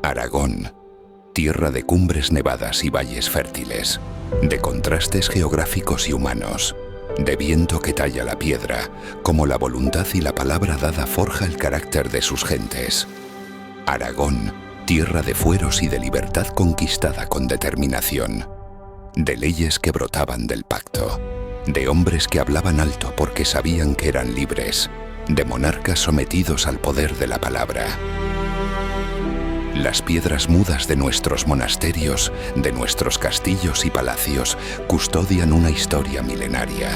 Aragón, tierra de cumbres nevadas y valles fértiles, de contrastes geográficos y humanos, de viento que talla la piedra, como la voluntad y la palabra dada forja el carácter de sus gentes. Aragón, tierra de fueros y de libertad conquistada con determinación, de leyes que brotaban del pacto, de hombres que hablaban alto porque sabían que eran libres, de monarcas sometidos al poder de la palabra. Las piedras mudas de nuestros monasterios, de nuestros castillos y palacios, custodian una historia milenaria.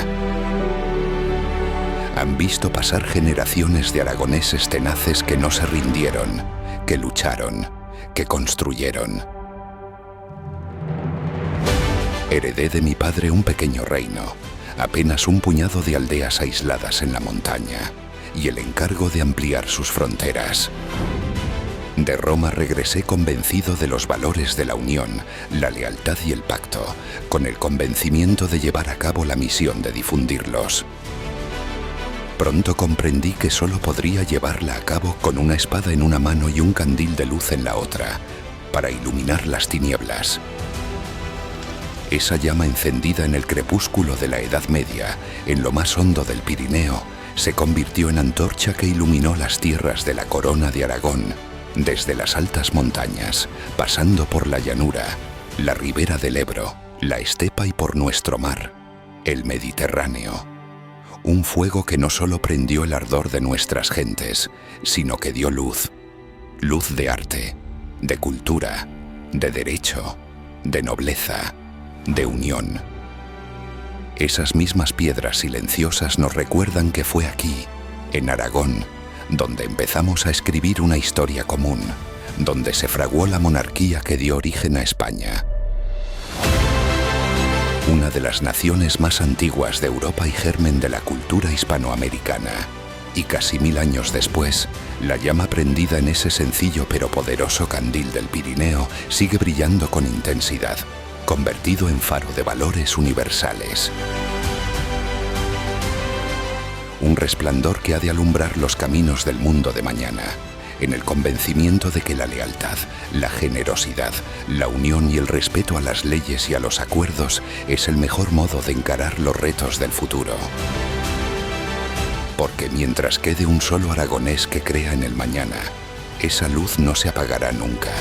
Han visto pasar generaciones de aragoneses tenaces que no se rindieron, que lucharon, que construyeron. Heredé de mi padre un pequeño reino, apenas un puñado de aldeas aisladas en la montaña, y el encargo de ampliar sus fronteras. De Roma regresé convencido de los valores de la unión, la lealtad y el pacto, con el convencimiento de llevar a cabo la misión de difundirlos. Pronto comprendí que solo podría llevarla a cabo con una espada en una mano y un candil de luz en la otra, para iluminar las tinieblas. Esa llama encendida en el crepúsculo de la Edad Media, en lo más hondo del Pirineo, se convirtió en antorcha que iluminó las tierras de la Corona de Aragón, desde las altas montañas, pasando por la llanura, la ribera del Ebro, la estepa y por nuestro mar, el Mediterráneo. Un fuego que no solo prendió el ardor de nuestras gentes, sino que dio luz. Luz de arte, de cultura, de derecho, de nobleza, de unión. Esas mismas piedras silenciosas nos recuerdan que fue aquí, en Aragón, donde empezamos a escribir una historia común, donde se fraguó la monarquía que dio origen a España. Una de las naciones más antiguas de Europa y germen de la cultura hispanoamericana. Y casi 1000 años después, la llama prendida en ese sencillo pero poderoso candil del Pirineo sigue brillando con intensidad, convertido en faro de valores universales. Un resplandor que ha de alumbrar los caminos del mundo de mañana, en el convencimiento de que la lealtad, la generosidad, la unión y el respeto a las leyes y a los acuerdos es el mejor modo de encarar los retos del futuro. Porque mientras quede un solo aragonés que crea en el mañana, esa luz no se apagará nunca.